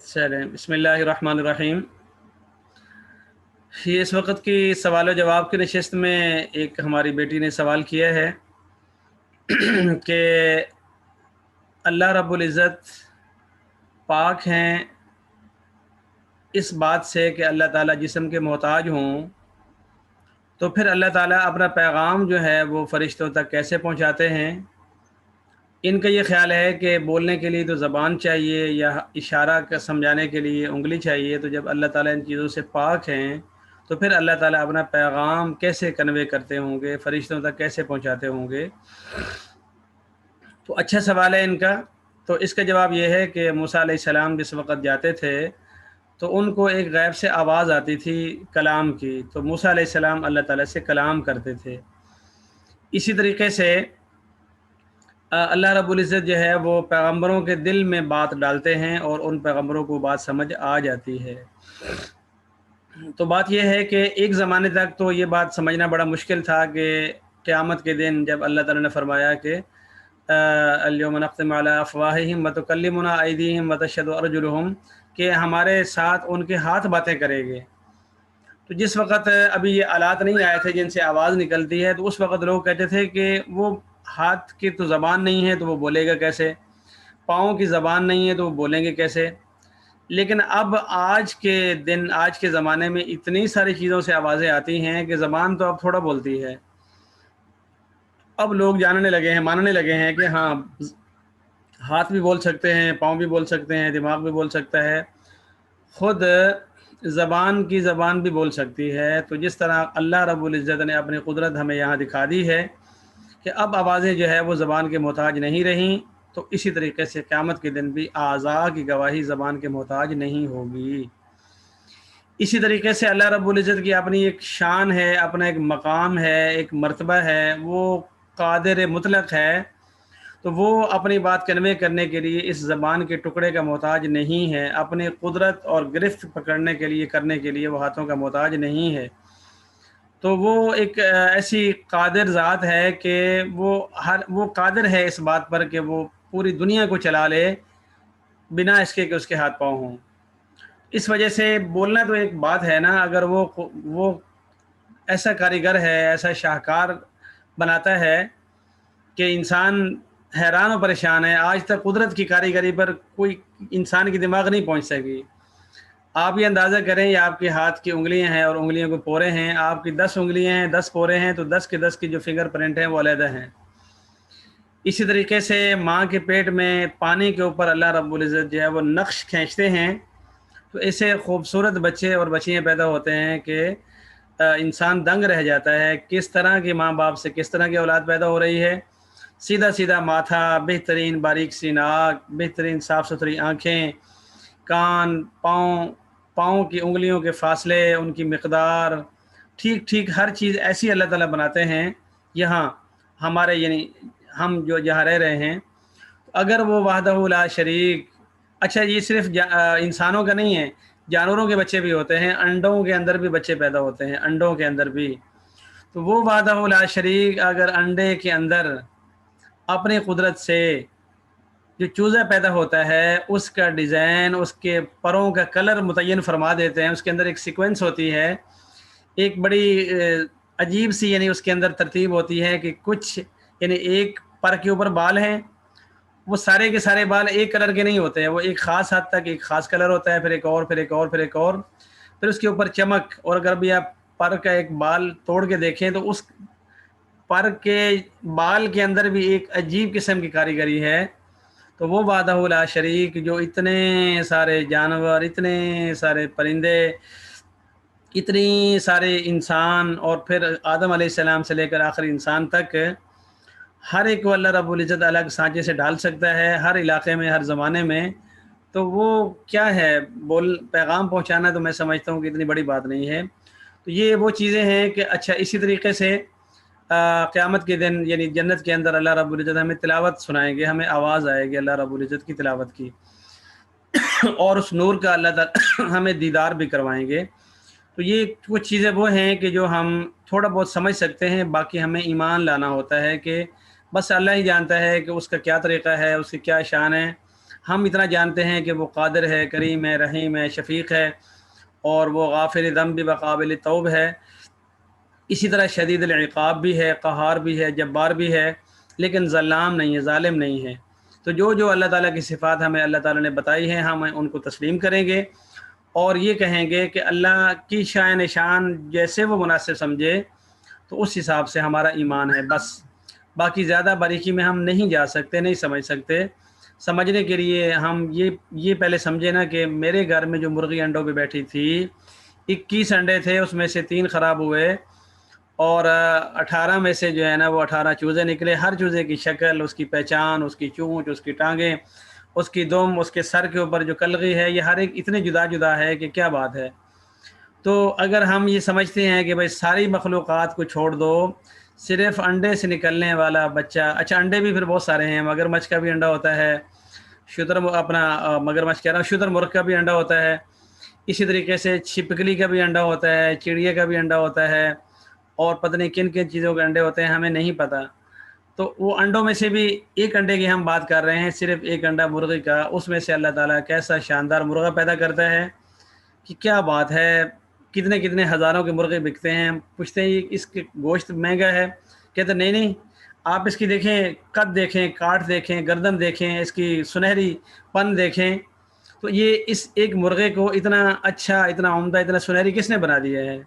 چلیں بسم اللہ الرحمن الرحیم۔ یہ اس وقت کی سوال و جواب کی نشست میں ایک ہماری بیٹی نے سوال کیا ہے کہ اللہ رب العزت پاک ہیں اس بات سے کہ اللہ تعالیٰ جسم کے محتاج ہوں، تو پھر اللہ تعالیٰ اپنا پیغام جو ہے وہ فرشتوں تک کیسے پہنچاتے ہیں؟ ان کا یہ خیال ہے کہ بولنے کے لیے تو زبان چاہیے یا اشارہ کا سمجھانے کے لیے انگلی چاہیے، تو جب اللہ تعالیٰ ان چیزوں سے پاک ہیں تو پھر اللہ تعالیٰ اپنا پیغام کیسے کنوے کرتے ہوں گے، فرشتوں تک کیسے پہنچاتے ہوں گے؟ تو اچھا سوال ہے ان کا۔ تو اس کا جواب یہ ہے کہ موسیٰ علیہ السلام جس وقت جاتے تھے تو ان کو ایک غیب سے آواز آتی تھی کلام کی، تو موسیٰ علیہ السلام اللہ تعالیٰ سے کلام کرتے تھے۔ اسی طریقے سے اللہ رب العزت جو ہے وہ پیغمبروں کے دل میں بات ڈالتے ہیں اور ان پیغمبروں کو بات سمجھ آ جاتی ہے۔ تو بات یہ ہے کہ ایک زمانے تک تو یہ بات سمجھنا بڑا مشکل تھا کہ قیامت کے دن جب اللہ تعالیٰ نے فرمایا کہ الیوم نختم علی افواہہم وتکلمنا ایدیہم وتشہد ارجلہم، کہ ہمارے ساتھ ان کے ہاتھ باتیں کرے گے۔ تو جس وقت ابھی یہ آلات نہیں آئے تھے جن سے آواز نکلتی ہے، تو اس وقت لوگ کہتے تھے کہ وہ ہاتھ کی تو زبان نہیں ہے تو وہ بولے گا کیسے، پاؤں کی زبان نہیں ہے تو وہ بولیں گے کیسے؟ لیکن اب آج کے دن، آج کے زمانے میں اتنی ساری چیزوں سے آوازیں آتی ہیں کہ زبان تو اب تھوڑا بولتی ہے۔ اب لوگ جاننے لگے ہیں، ماننے لگے ہیں کہ ہاں ہاتھ بھی بول سکتے ہیں، پاؤں بھی بول سکتے ہیں، دماغ بھی بول سکتا ہے، خود زبان کی زبان بھی بول سکتی ہے۔ تو جس طرح اللہ رب العزت نے اپنی قدرت ہمیں یہاں دکھا دی ہے کہ اب آوازیں جو ہے وہ زبان کے محتاج نہیں رہیں، تو اسی طریقے سے قیامت کے دن بھی اعضاء کی گواہی زبان کے محتاج نہیں ہوگی۔ اسی طریقے سے اللہ رب العزت کی اپنی ایک شان ہے، اپنا ایک مقام ہے، ایک مرتبہ ہے، وہ قادر مطلق ہے، تو وہ اپنی بات کنوے کرنے کے لیے اس زبان کے ٹکڑے کا محتاج نہیں ہے، اپنی قدرت اور گرفت پکڑنے کے لیے کرنے کے لیے وہ ہاتھوں کا محتاج نہیں ہے۔ تو وہ ایک ایسی قادر ذات ہے کہ وہ قادر ہے اس بات پر کہ وہ پوری دنیا کو چلا لے بنا اس کے کہ اس کے ہاتھ پاؤں ہوں۔ اس وجہ سے بولنا تو ایک بات ہے نا، اگر وہ ایسا کاریگر ہے، ایسا شاہکار بناتا ہے کہ انسان حیران و پریشان ہے۔ آج تک قدرت کی کاریگری پر کوئی انسان کی دماغ نہیں پہنچ سکی۔ آپ یہ اندازہ کریں، یہ آپ کے ہاتھ کی انگلیاں ہیں اور انگلیوں کے پورے ہیں، آپ کی 10 انگلیاں ہیں، 10 پورے ہیں، تو 10 کے 10 کی جو فنگر پرنٹ ہیں وہ علیحدہ ہیں۔ اسی طریقے سے ماں کے پیٹ میں پانی کے اوپر اللہ رب العزت جو ہے وہ نقش کھینچتے ہیں، تو ایسے خوبصورت بچے اور بچیاں پیدا ہوتے ہیں کہ انسان دنگ رہ جاتا ہے، کس طرح کی ماں باپ سے کس طرح کی اولاد پیدا ہو رہی ہے۔ سیدھا سیدھا ماتھا، بہترین باریک سی ناک، بہترین صاف ستھری آنکھیں، کان، پاؤں کی انگلیوں کے فاصلے، ان کی مقدار، ٹھیک ٹھیک ہر چیز ایسی اللہ تعالیٰ بناتے ہیں یہاں ہمارے، یعنی ہم جو جہاں رہ رہے ہیں۔ اگر وہ وحدہ لا شریک، اچھا یہ صرف انسانوں کا نہیں ہے، جانوروں کے بچے بھی ہوتے ہیں، انڈوں کے اندر بھی بچے پیدا ہوتے ہیں، انڈوں کے اندر بھی۔ تو وہ وحدہ لا شریک اگر انڈے کے اندر اپنی قدرت سے جو چوزہ پیدا ہوتا ہے اس کا ڈیزائن، اس کے پروں کا کلر متعین فرما دیتے ہیں، اس کے اندر ایک سیکوینس ہوتی ہے، ایک بڑی عجیب سی یعنی اس کے اندر ترتیب ہوتی ہے کہ کچھ یعنی ایک پر کے اوپر بال ہیں، وہ سارے کے سارے بال ایک کلر کے نہیں ہوتے ہیں، وہ ایک خاص حد تک ایک خاص کلر ہوتا ہے، پھر ایک اور، پھر ایک اور، پھر ایک اور، پھر اس کے اوپر چمک۔ اور اگر بھی آپ پر کا ایک بال توڑ کے دیکھیں تو اس پر کے بال کے اندر بھی ایک عجیب قسم کی کاریگری ہے۔ تو وہ وحدہ لا شریک جو اتنے سارے جانور، اتنے سارے پرندے، اتنی سارے انسان، اور پھر آدم علیہ السلام سے لے کر آخری انسان تک ہر ایک کو اللہ رب العزت الگ سانچے سے ڈال سکتا ہے، ہر علاقے میں، ہر زمانے میں۔ تو وہ کیا ہے، پیغام پہنچانا تو میں سمجھتا ہوں کہ اتنی بڑی بات نہیں ہے۔ تو یہ وہ چیزیں ہیں کہ اچھا اسی طریقے سے قیامت کے دن یعنی جنت کے اندر اللہ رب العزت ہمیں تلاوت سنائیں گے، ہمیں آواز آئے گی اللہ رب العزت کی تلاوت کی، اور اس نور کا اللہ تعالیٰ ہمیں دیدار بھی کروائیں گے۔ تو یہ کچھ چیزیں وہ ہیں کہ جو ہم تھوڑا بہت سمجھ سکتے ہیں، باقی ہمیں ایمان لانا ہوتا ہے کہ بس اللہ ہی جانتا ہے کہ اس کا کیا طریقہ ہے، اس کی کیا شان ہے۔ ہم اتنا جانتے ہیں کہ وہ قادر ہے، کریم ہے، رحیم ہے، شفیق ہے، اور وہ غافر ذنب و قابل توب ہے، اسی طرح شدید العقاب بھی ہے، قہار بھی ہے، جبار بھی ہے، لیکن ظلام نہیں ہے، ظالم نہیں ہے۔ تو جو جو اللہ تعالیٰ کی صفات ہمیں اللہ تعالیٰ نے بتائی ہیں، ہم ان کو تسلیم کریں گے اور یہ کہیں گے کہ اللہ کی شان شان جیسے وہ مناسب سمجھے تو اس حساب سے ہمارا ایمان ہے بس۔ باقی زیادہ باریکی میں ہم نہیں جا سکتے، نہیں سمجھ سکتے۔ سمجھنے کے لیے ہم یہ پہلے سمجھے نا کہ میرے گھر میں جو مرغی انڈوں پہ بیٹھی تھی، 21 انڈے تھے، اس میں سے 3 خراب ہوئے، اور 18 میں سے جو ہے نا وہ 18 چوزے نکلے۔ ہر چوزے کی شکل، اس کی پہچان، اس کی چونچ، اس کی ٹانگیں، اس کی دم، اس کے سر کے اوپر جو کلغی ہے، یہ ہر ایک اتنے جدا جدا ہے کہ کیا بات ہے۔ تو اگر ہم یہ سمجھتے ہیں کہ بھائی ساری مخلوقات کو چھوڑ دو، صرف انڈے سے نکلنے والا بچہ، اچھا انڈے بھی پھر بہت سارے ہیں، مگرمچھ کا بھی انڈا ہوتا ہے، مگرمچھ کہہ رہا ہوں، شتر مرغ کا بھی انڈا ہوتا ہے، اسی طریقے سے چھپکلی کا بھی انڈا ہوتا ہے، چڑیا کا بھی انڈا ہوتا ہے، اور پتہ نہیں کن کن چیزوں کے انڈے ہوتے ہیں، ہمیں نہیں پتہ۔ تو وہ انڈوں میں سے بھی ایک انڈے کی ہم بات کر رہے ہیں، صرف ایک انڈا مرغی کا، اس میں سے اللہ تعالیٰ کیسا شاندار مرغہ پیدا کرتا ہے کہ کیا بات ہے۔ کتنے کتنے ہزاروں کے مرغے بکتے ہیں، پوچھتے ہیں اس کے گوشت مہنگا ہے، کہتے نہیں نہیں، آپ اس کی دیکھیں، قد دیکھیں، کاٹ دیکھیں، گردن دیکھیں، اس کی سنہری پن دیکھیں، تو یہ اس ایک مرغے کو اتنا اچھا، اتنا عمدہ، اتنا سنہری کس نے بنا دیا ہے؟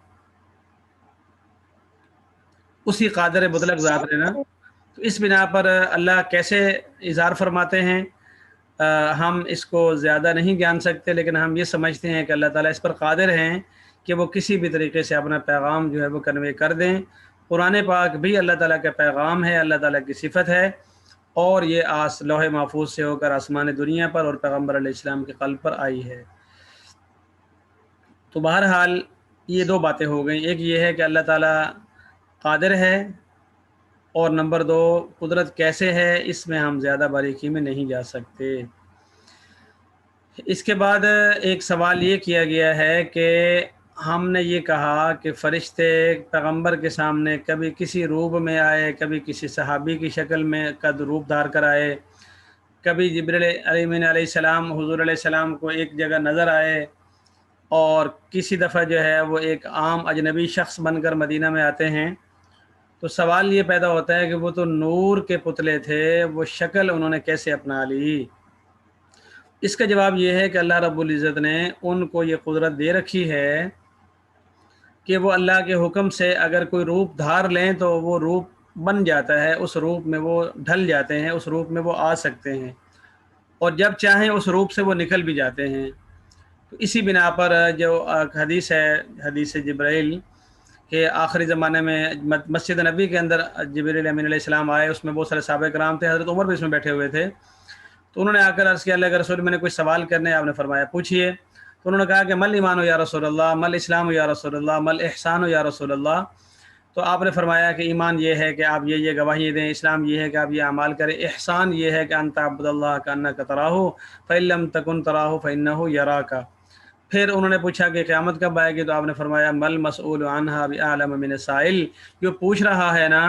اسی قادر مطلق ذات نے نا۔ تو اس بنا پر اللہ کیسے اظہار فرماتے ہیں، ہم اس کو زیادہ نہیں جان سکتے، لیکن ہم یہ سمجھتے ہیں کہ اللہ تعالیٰ اس پر قادر ہیں کہ وہ کسی بھی طریقے سے اپنا پیغام جو ہے وہ کنوے کر دیں۔ قرآن پاک بھی اللہ تعالیٰ کا پیغام ہے، اللہ تعالیٰ کی صفت ہے، اور یہ لوح محفوظ سے ہو کر آسمان دنیا پر اور پیغمبر علیہ السلام کے قلب پر آئی ہے۔ تو بہرحال یہ 2 باتیں ہو گئیں، ایک یہ ہے کہ اللہ تعالیٰ قادر ہے، اور نمبر 2 قدرت کیسے ہے، اس میں ہم زیادہ باریکی میں نہیں جا سکتے۔ اس کے بعد ایک سوال یہ کیا گیا ہے کہ ہم نے یہ کہا کہ فرشتے پیغمبر کے سامنے کبھی کسی روپ میں آئے، کبھی کسی صحابی کی شکل میں قد روپ دھار کر آئے، کبھی جبریل علیہ السلام حضور علیہ السلام کو ایک جگہ نظر آئے، اور کسی دفعہ جو ہے وہ ایک عام اجنبی شخص بن کر مدینہ میں آتے ہیں۔ تو سوال یہ پیدا ہوتا ہے کہ وہ تو نور کے پتلے تھے، وہ شکل انہوں نے کیسے اپنا لی؟ اس کا جواب یہ ہے کہ اللہ رب العزت نے ان کو یہ قدرت دے رکھی ہے کہ وہ اللہ کے حکم سے اگر کوئی روپ دھار لیں تو وہ روپ بن جاتا ہے، اس روپ میں وہ ڈھل جاتے ہیں، اس روپ میں وہ آ سکتے ہیں، اور جب چاہیں اس روپ سے وہ نکل بھی جاتے ہیں۔ تو اسی بنا پر جو حدیث ہے، حدیث جبرائیل، کہ آخری زمانے میں مسجد نبی کے اندر جبریل امین علیہ السلام آئے، اس میں بہت سارے صحابہ کرام تھے، حضرت عمر بھی اس میں بیٹھے ہوئے تھے۔ تو انہوں نے آ کر عرض کیا، اللہ کے رسول میں نے کوئی سوال کرنے، آپ نے فرمایا پوچھیے۔ تو انہوں نے کہا کہ مل ایمان یا رسول اللہ، مل اسلام یا رسول اللہ، مل احسان یا رسول اللہ۔ تو آپ نے فرمایا کہ ایمان یہ ہے کہ آپ یہ گواہی دیں، اسلام یہ ہے کہ آپ یہ اعمال کریں، احسان یہ ہے کہ انت عبد اللہ کانک تراہ فإن لم تکن تراہ فإنہ یراک۔ پھر انہوں نے پوچھا کہ قیامت کب آئے گی؟ تو آپ نے فرمایا مل مسئول عنہا بعلم من السائل، جو پوچھ رہا ہے نا،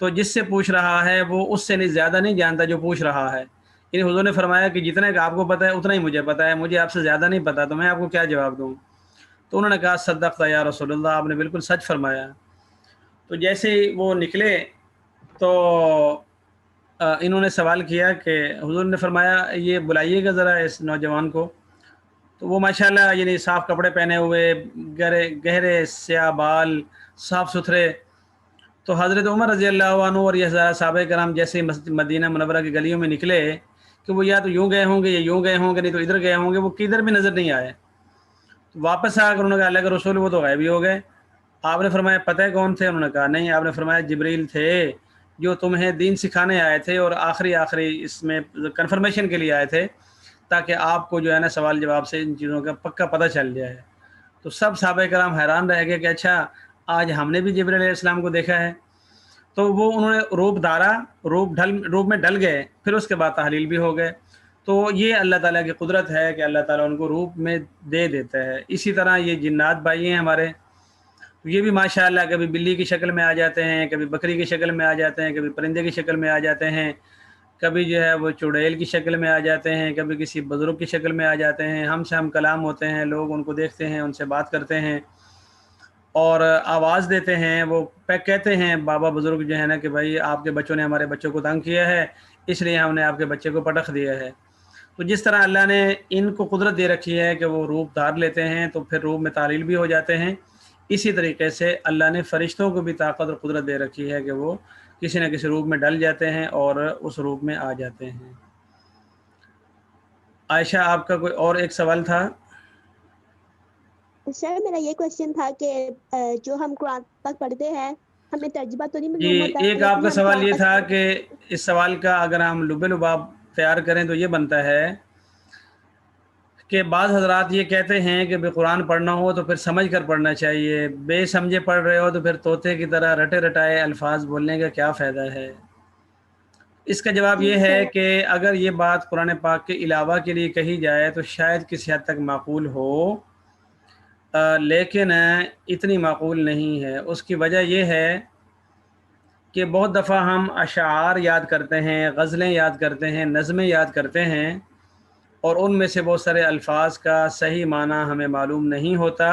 تو جس سے پوچھ رہا ہے وہ اس سے زیادہ نہیں جانتا جو پوچھ رہا ہے۔ یعنی حضور نے فرمایا کہ جتنا کہ آپ کو پتہ ہے اتنا ہی مجھے پتہ ہے، مجھے آپ سے زیادہ نہیں پتہ، تو میں آپ کو کیا جواب دوں؟ تو انہوں نے کہا صدقت یا رسول اللہ، آپ نے بالکل سچ فرمایا۔ تو جیسے ہی وہ نکلے تو انہوں نے سوال کیا کہ حضور نے فرمایا یہ بلائیے گا ذرا اس نوجوان کو۔ تو وہ ماشاءاللہ یعنی صاف کپڑے پہنے ہوئے، گہرے سیاہ بال، صاف ستھرے۔ تو حضرت عمر رضی اللہ عنہ اور یہ صحابہ کرام جیسے ہی مدینہ منورہ کی گلیوں میں نکلے کہ وہ یا تو یوں گئے ہوں گے یا یوں گئے ہوں گے، نہیں تو ادھر گئے ہوں گے، وہ کدھر بھی نظر نہیں آئے۔ تو واپس آ کر انہوں نے کہا اللہ کے رسول وہ تو غائب ہی ہو گئے۔ آپ نے فرمایا پتہ ہے کون تھے؟ انہوں نے کہا نہیں۔ آپ نے فرمایا جبریل تھے، جو تمہیں دین سکھانے آئے تھے، اور آخری اس میں کنفرمیشن کے لیے آئے تھے، تاکہ آپ کو جو ہے نا سوال جواب سے ان چیزوں کا پکا پتہ چل جائے۔ تو سب صحابہ کرام حیران رہ گئے کہ اچھا آج ہم نے بھی جبریل علیہ السلام کو دیکھا ہے۔ تو وہ انہوں نے روپ دھارا، روپ میں ڈل گئے، پھر اس کے بعد تحلیل بھی ہو گئے۔ تو یہ اللہ تعالیٰ کی قدرت ہے کہ اللہ تعالیٰ ان کو روپ میں دے دیتا ہے۔ اسی طرح یہ جنات بھائی ہیں ہمارے، یہ بھی ماشاءاللہ کبھی بلی کی شکل میں آ جاتے ہیں، کبھی بکری کی شکل میں آ جاتے ہیں، کبھی پرندے کی شکل میں آ جاتے ہیں، کبھی جو ہے وہ چڑیل کی شکل میں آ جاتے ہیں، کبھی کسی بزرگ کی شکل میں آ جاتے ہیں، ہم سے ہم کلام ہوتے ہیں، لوگ ان کو دیکھتے ہیں، ان سے بات کرتے ہیں اور آواز دیتے ہیں، وہ کہتے ہیں بابا بزرگ جو ہے نا کہ بھائی آپ کے بچوں نے ہمارے بچوں کو تنگ کیا ہے، اس لیے ہم نے آپ کے بچے کو پٹخ دیا ہے۔ تو جس طرح اللہ نے ان کو قدرت دے رکھی ہے کہ وہ روپ دھار لیتے ہیں تو پھر روپ میں تعلیل بھی ہو جاتے ہیں، اسی طریقے سے اللہ نے فرشتوں کو بھی طاقت اور قدرت دے رکھی ہے کہ وہ کسی نہ کسی روپ میں ڈل جاتے ہیں اور اس روپ میں آ جاتے ہیں۔ عائشہ آپ کا کوئی اور ایک سوال تھا؟ سر میرا یہ کوشچن تھا کہ جو ہم قرآن پاک پڑھتے ہیں ہمیں ترجمہ تو نہیں جی، معلوم ہوتا، ایک آپ لیکن کا ہم سوال قرآن یہ پاک تھا پڑھ کہ اس سوال کا اگر ہم لب لباب تیار کریں تو یہ بنتا ہے کہ بعض حضرات یہ کہتے ہیں کہ بے قرآن پڑھنا ہو تو پھر سمجھ کر پڑھنا چاہیے، بے سمجھے پڑھ رہے ہو تو پھر طوطے کی طرح رٹے رٹائے الفاظ بولنے کا کیا فائدہ ہے؟ اس کا جواب جی یہ ہے سر۔ کہ اگر یہ بات قرآن پاک کے علاوہ کے لیے کہی جائے تو شاید کسی حد تک معقول ہو، لیکن اتنی معقول نہیں ہے۔ اس کی وجہ یہ ہے کہ بہت دفعہ ہم اشعار یاد کرتے ہیں، غزلیں یاد کرتے ہیں، نظمیں یاد کرتے ہیں اور ان میں سے بہت سارے الفاظ کا صحیح معنی ہمیں معلوم نہیں ہوتا،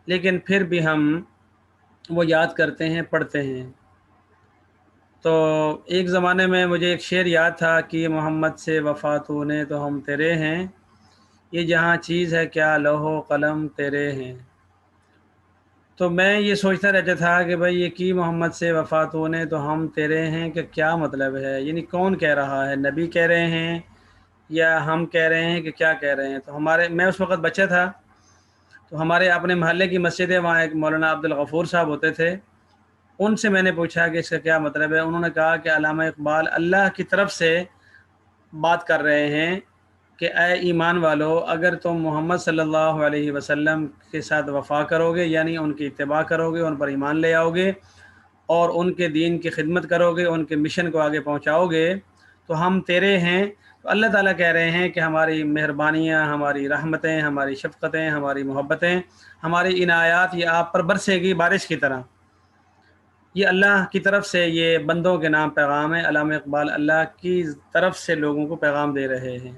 لیکن پھر بھی ہم وہ یاد کرتے ہیں، پڑھتے ہیں۔ تو ایک زمانے میں مجھے ایک شعر یاد تھا کہ محمد سے وفاتوں نے تو ہم تیرے ہیں، یہ جہاں چیز ہے کیا لوح و قلم تیرے ہیں۔ تو میں یہ سوچتا رہتا تھا کہ بھائی یہ کی محمد سے وفاتوں نے تو ہم تیرے ہیں کہ کیا مطلب ہے، یعنی کون کہہ رہا ہے، نبی کہہ رہے ہیں یا ہم کہہ رہے ہیں کہ کیا کہہ رہے ہیں؟ تو میں اس وقت بچہ تھا، تو ہمارے اپنے محلے کی مسجد ہے، وہاں ایک مولانا عبدالغفور صاحب ہوتے تھے، ان سے میں نے پوچھا کہ اس کا کیا مطلب ہے۔ انہوں نے کہا کہ علامہ اقبال اللہ کی طرف سے بات کر رہے ہیں کہ اے ایمان والو، اگر تم محمد صلی اللہ علیہ وسلم کے ساتھ وفا کرو گے، یعنی ان کی اتباع کرو گے، ان پر ایمان لے آؤ گے اور ان کے دین کی خدمت کرو گے، ان کے مشن کو آگے پہنچاؤ گے تو ہم تیرے ہیں۔ تو اللہ تعالیٰ کہہ رہے ہیں کہ ہماری مہربانیاں، ہماری رحمتیں، ہماری شفقتیں، ہماری محبتیں، ہماری عنایات یہ آپ پر برسے گی بارش کی طرح۔ یہ اللہ کی طرف سے یہ بندوں کے نام پیغام ہے۔ علامہ اقبال اللہ کی طرف سے لوگوں کو پیغام دے رہے ہیں۔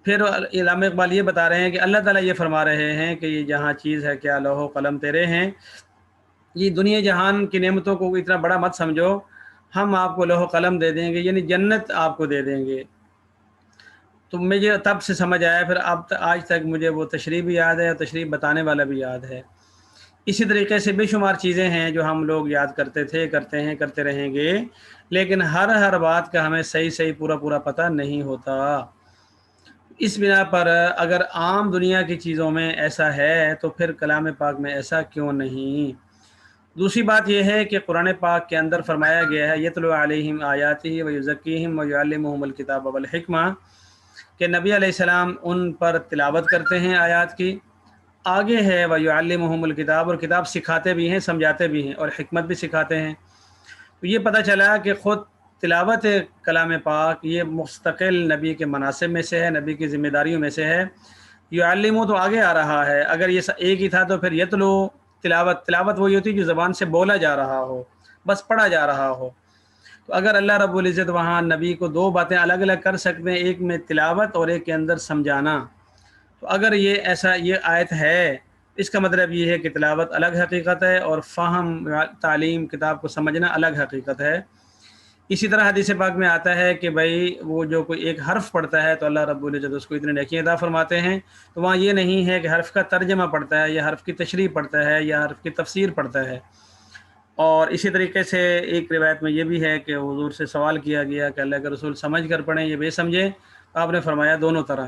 پھر علامہ اقبال یہ بتا رہے ہیں کہ اللہ تعالیٰ یہ فرما رہے ہیں کہ یہ جہاں چیز ہے کیا لوح و قلم تیرے ہیں، یہ دنیا جہان کی نعمتوں کو اتنا بڑا مت سمجھو، ہم آپ کو لوح و قلم دے دیں گے، یعنی جنت آپ کو دے دیں گے۔ تو مجھے تب سے سمجھ آیا، پھر اب آج تک مجھے وہ تشریح بھی یاد ہے اور تشریح بتانے والا بھی یاد ہے۔ اسی طریقے سے بے شمار چیزیں ہیں جو ہم لوگ یاد کرتے تھے، کرتے ہیں، کرتے رہیں گے، لیکن ہر بات کا ہمیں صحیح پورا پتہ نہیں ہوتا۔ اس بنا پر اگر عام دنیا کی چیزوں میں ایسا ہے تو پھر کلام پاک میں ایسا کیوں نہیں؟ دوسری بات یہ ہے کہ قرآن پاک کے اندر فرمایا گیا ہے یتلو علیہم آیاتہ ویزکیہم ویعلمہم الکتاب والحکمہ، کہ نبی علیہ السلام ان پر تلاوت کرتے ہیں آیات کی، آگے ہے ویعلمہم الکتاب، اور کتاب سکھاتے بھی ہیں، سمجھاتے بھی ہیں اور حکمت بھی سکھاتے ہیں۔ تو یہ پتہ چلا کہ خود تلاوت کلام پاک یہ مستقل نبی کے مناسب میں سے ہے، نبی کی ذمہ داریوں میں سے ہے۔ یعلمو تو آگے آ رہا ہے، اگر یہ ایک ہی تھا تو پھر یتلو تلاوت وہی ہوتی جو زبان سے بولا جا رہا ہو، بس پڑھا جا رہا ہو۔ تو اگر اللہ رب العزت وہاں نبی کو دو باتیں الگ الگ کر سکتے ہیں، ایک میں تلاوت اور ایک کے اندر سمجھانا، تو اگر یہ آیت ہے، اس کا مطلب یہ ہے کہ تلاوت الگ حقیقت ہے اور فہم تعلیم کتاب کو سمجھنا الگ حقیقت ہے۔ اسی طرح حدیث پاک میں آتا ہے کہ بھائی وہ جو کوئی ایک حرف پڑھتا ہے تو اللہ رب العزت اس کو اتنے نیکی عطا فرماتے ہیں، تو وہاں یہ نہیں ہے کہ حرف کا ترجمہ پڑھتا ہے یا حرف کی تشریح پڑھتا ہے یا حرف کی تفسیر پڑھتا ہے۔ اور اسی طریقے سے ایک روایت میں یہ بھی ہے کہ حضور سے سوال کیا گیا کہ اللہ کے رسول سمجھ کر پڑھیں یہ بے سمجھے، آپ نے فرمایا دونوں طرح۔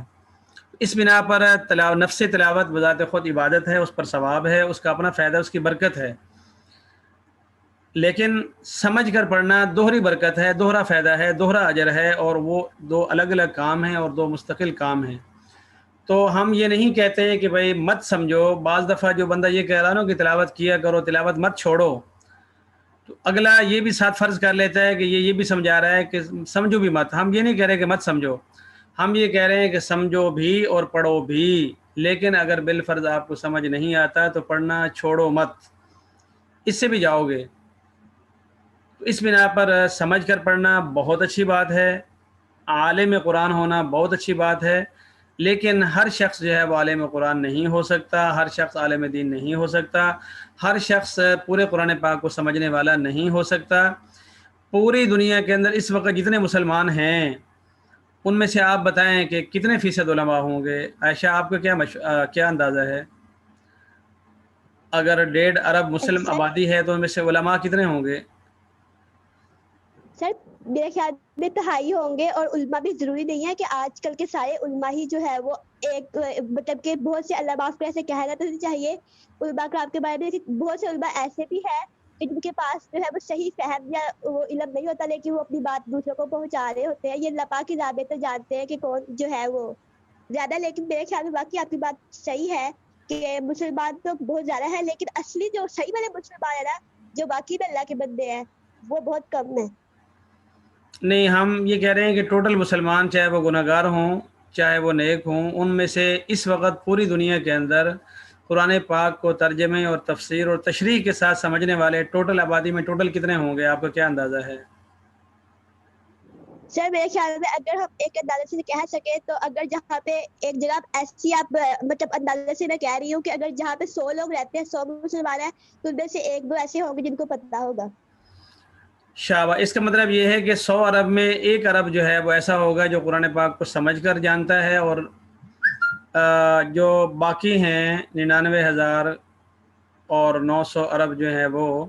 اس بنا پر نفس تلاوت بذات خود عبادت ہے، اس پر ثواب ہے، اس کا اپنا فائدہ، اس کی برکت ہے، لیکن سمجھ کر پڑھنا دوہری برکت ہے، دوہرا فائدہ ہے، دوہرا اجر ہے، اور وہ دو الگ الگ کام ہیں اور دو مستقل کام ہیں۔ تو ہم یہ نہیں کہتے ہیں کہ بھائی مت سمجھو، بعض دفعہ جو بندہ یہ کہہ رہا نا کہ تلاوت کیا کرو، تلاوت مت چھوڑو، تو اگلا یہ بھی ساتھ فرض کر لیتا ہے کہ یہ بھی سمجھا رہا ہے کہ سمجھو بھی مت۔ ہم یہ نہیں کہہ رہے کہ مت سمجھو، ہم یہ کہہ رہے ہیں کہ سمجھو بھی اور پڑھو بھی، لیکن اگر بالفرض آپ کو سمجھ نہیں آتا تو پڑھنا چھوڑو مت، اس سے بھی جاؤ گے۔ تو اس بنا پر سمجھ کر پڑھنا بہت اچھی بات ہے، عالم قرآن ہونا بہت اچھی بات ہے، لیکن ہر شخص جو ہے وہ عالم قرآن نہیں ہو سکتا، ہر شخص عالم دین نہیں ہو سکتا، ہر شخص پورے قرآن پاک کو سمجھنے والا نہیں ہو سکتا۔ پوری دنیا کے اندر اس وقت جتنے مسلمان ہیں ان میں سے آپ بتائیں کہ کتنے فیصد علماء ہوں گے؟ عائشہ آپ کو کیا اندازہ ہے؟ اگر 1.5 ارب مسلم سر آبادی ہے تو ان میں سے علماء کتنے ہوں گے؟ سر میرے خیال میں تہائی ہوں گے، اور علماء بھی ضروری نہیں ہے کہ آج کل کے سارے علماء ہی جو ہے وہ ایک مطلب کہ بہت سے علماء کو ایسے کہنا تو نہیں چاہیے علماء کرام کے بارے میں، لیکن بہت سے علماء ایسے بھی ہیں کہ جن کے پاس جو ہے وہ صحیح فہم یا وہ علم نہیں ہوتا، لیکن وہ اپنی بات دوسروں کو پہنچا رہے ہوتے ہیں۔ یہ اللہ پاک کی ذات تو جانتے ہیں کہ کون جو ہے وہ زیادہ، لیکن میرے خیال میں باقی آپ کی بات صحیح ہے کہ مسلمان تو بہت زیادہ ہے، لیکن اصلی جو صحیح والے مسلمان ہے نا، جو باقی میں اللہ کے بندے ہیں، وہ بہت کم ہیں۔ نہیں، ہم یہ کہہ رہے ہیں کہ ٹوٹل مسلمان چاہے وہ گناہ گار ہوں چاہے وہ نیک ہوں، ان میں سے اس وقت پوری دنیا کے اندر قرآن پاک کو ترجمے اور تفسیر اور تشریح کے ساتھ سمجھنے والے ٹوٹل آبادی میں ٹوٹل کتنے ہوں گے؟ آپ کا کیا اندازہ ہے؟ سر میرے خیال میں اگر ہم ایک اندازے سے کہہ سکیں تو اگر جہاں پہ ایک جگہ ایسی آپ مطلب اندازے سے میں کہہ رہی ہوں کہ اگر جہاں پہ 100 لوگ رہتے ہیں، 100 مسلمان ہیں، تو ان میں سے 1-2 ایسے ہوں گے جن کو پتہ ہوگا۔ شابہ، اس کا مطلب یہ ہے کہ 100 ارب میں 1 ارب جو ہے وہ ایسا ہوگا جو قرآن پاک کو سمجھ کر جانتا ہے، اور جو باقی ہیں 99,000 اور 900 ارب جو ہیں وہ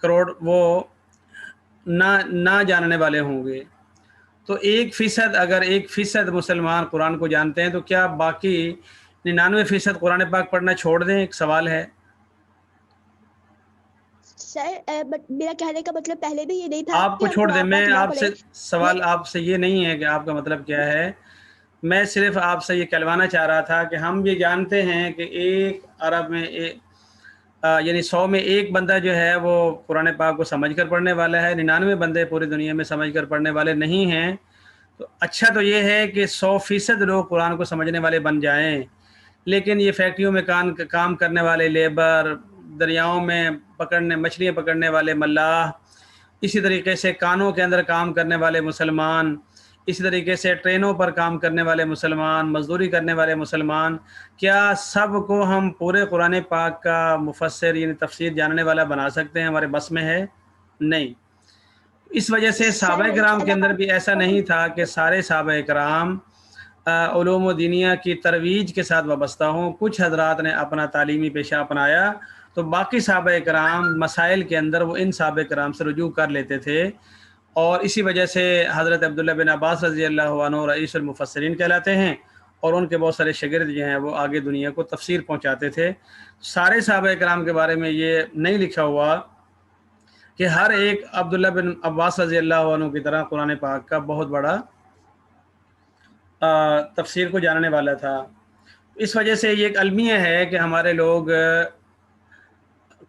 کروڑ وہ نہ جاننے والے ہوں گے۔ تو 1% اگر 1% مسلمان قرآن کو جانتے ہیں تو کیا باقی 99% قرآن پاک پڑھنا چھوڑ دیں؟ ایک سوال ہے۔ سر میرا کہنے کا مطلب پہلے بھی یہ نہیں تھا آپ کہ کو ہم چھوڑ دیں، قرآن میں پاک نہ آپ سے پڑھیں۔ سوال آپ سے یہ نہیں ہے کہ آپ کا مطلب کیا ہے، میں صرف آپ سے یہ کہلوانا چاہ رہا تھا کہ ہم یہ جانتے ہیں کہ 1 ارب میں یعنی 100 میں 1 بندہ جو ہے وہ قرآن پاک کو سمجھ کر پڑھنے والا ہے، 99 بندے پوری دنیا میں سمجھ کر پڑھنے والے نہیں ہیں۔ تو اچھا تو یہ ہے کہ 100% لوگ قرآن کو سمجھنے والے بن جائیں، لیکن یہ فیکٹریوں میں کام کرنے والے لیبر، دریاؤں میں مچھلیاں پکڑنے والے ملاح، اسی طریقے سے کانوں کے اندر کام کرنے والے مسلمان، اسی طریقے سے ٹرینوں پر کام کرنے والے مسلمان، مزدوری کرنے والے مسلمان، کیا سب کو ہم پورے قرآن پاک کا مفسر یعنی تفسیر جاننے والا بنا سکتے ہیں؟ ہمارے بس میں ہے؟ نہیں۔ اس وجہ سے سر صحابہ کرام کے اللہ اندر بھی ایسا پاک نہیں تھا کہ سارے صحابہ کرام علوم و دینیا کی ترویج کے ساتھ وابستہ ہوں۔ کچھ حضرات نے اپنا تعلیمی پیشہ اپنایا تو باقی صحابہ کرام مسائل کے اندر وہ ان صحابہ کرام سے رجوع کر لیتے تھے، اور اسی وجہ سے حضرت عبداللہ بن عباس رضی اللہ عنہ رئیس المفسرین کہلاتے ہیں، اور ان کے بہت سارے شاگرد جو ہیں وہ آگے دنیا کو تفسیر پہنچاتے تھے۔ سارے صحابہ کرام کے بارے میں یہ نہیں لکھا ہوا کہ ہر ایک عبداللہ بن عباس رضی اللہ عنہ کی طرح قرآن پاک کا بہت بڑا تفسیر کو جاننے والا تھا۔ اس وجہ سے یہ ایک المیہ ہے کہ ہمارے لوگ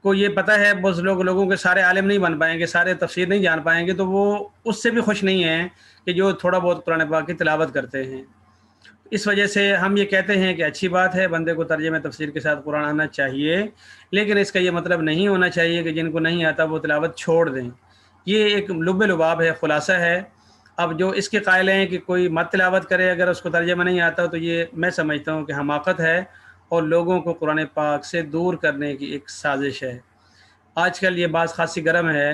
کو یہ پتہ ہے بہت لوگوں کے سارے عالم نہیں بن پائیں گے، سارے تفسیر نہیں جان پائیں گے، تو وہ اس سے بھی خوش نہیں ہیں کہ جو تھوڑا بہت قرآن پاک کی تلاوت کرتے ہیں۔ اس وجہ سے ہم یہ کہتے ہیں کہ اچھی بات ہے، بندے کو ترجمہ تفسیر کے ساتھ قرآن آنا چاہیے، لیکن اس کا یہ مطلب نہیں ہونا چاہیے کہ جن کو نہیں آتا وہ تلاوت چھوڑ دیں۔ یہ ایک لب لباب ہے، خلاصہ ہے۔ اب جو اس کے قائل ہیں کہ کوئی مت تلاوت کرے اگر اس کو ترجمہ نہیں آتا، تو یہ میں سمجھتا ہوں کہ حماقت ہے اور لوگوں کو قرآن پاک سے دور کرنے کی ایک سازش ہے۔ آج کل یہ بات خاصی گرم ہے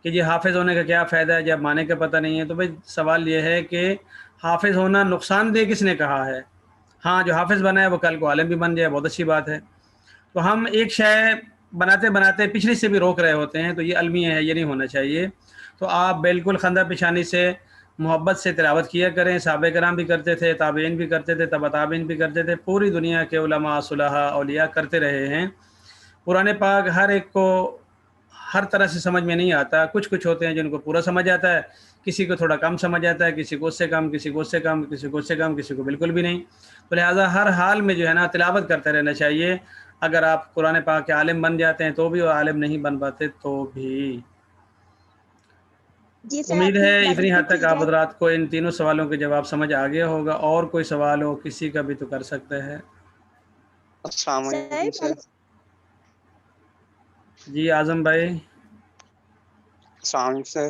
کہ یہ حافظ ہونے کا کیا فائدہ ہے جب معنی کا پتہ نہیں ہے۔ تو بھائی سوال یہ ہے کہ حافظ ہونا نقصان دہ کس نے کہا ہے؟ ہاں، جو حافظ بنا ہے وہ کل کو عالم بھی بن جائے، بہت اچھی بات ہے۔ تو ہم ایک شے بناتے بناتے پچھلی سے بھی روک رہے ہوتے ہیں، تو یہ المیہ ہے، یہ نہیں ہونا چاہیے۔ تو آپ بالکل خندہ پیشانی سے محبت سے تلاوت کیا کریں۔ صحابہ کرام بھی کرتے تھے، تابعین بھی کرتے تھے، تبع تابعین بھی کرتے تھے، پوری دنیا کے علماء صلحاء اولیاء کرتے رہے ہیں۔ قرآن پاک ہر ایک کو ہر طرح سے سمجھ میں نہیں آتا، کچھ ہوتے ہیں جن کو پورا سمجھ آتا ہے، کسی کو تھوڑا کم سمجھ آتا ہے، کسی کو اس سے کم، کسی کو اس سے کم، کسی کو اس سے کم، کسی کو بالکل بھی نہیں۔ تو لہٰذا ہر حال میں جو ہے نا تلاوت کرتے رہنا چاہیے۔ اگر آپ قرآن پاک کے عالم بن جاتے ہیں تو بھی، اور عالم نہیں بن پاتے تو بھی۔ جی سر، امید آپ کی ہے بات اتنی بالکل حد تک ٹھیک آپ ہے۔ حضرات کو ان تینوں سوالوں کے جواب سمجھ آ گیا ہوگا، اور کوئی سوال ہو کسی کا بھی تو کر سکتے ہیں۔ السلام سر علیکم سر۔ جی اعظم بھائی۔ السلام علیکم سر۔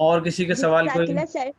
اور کسی کے سوال کوئی؟ جزاک اللہ سر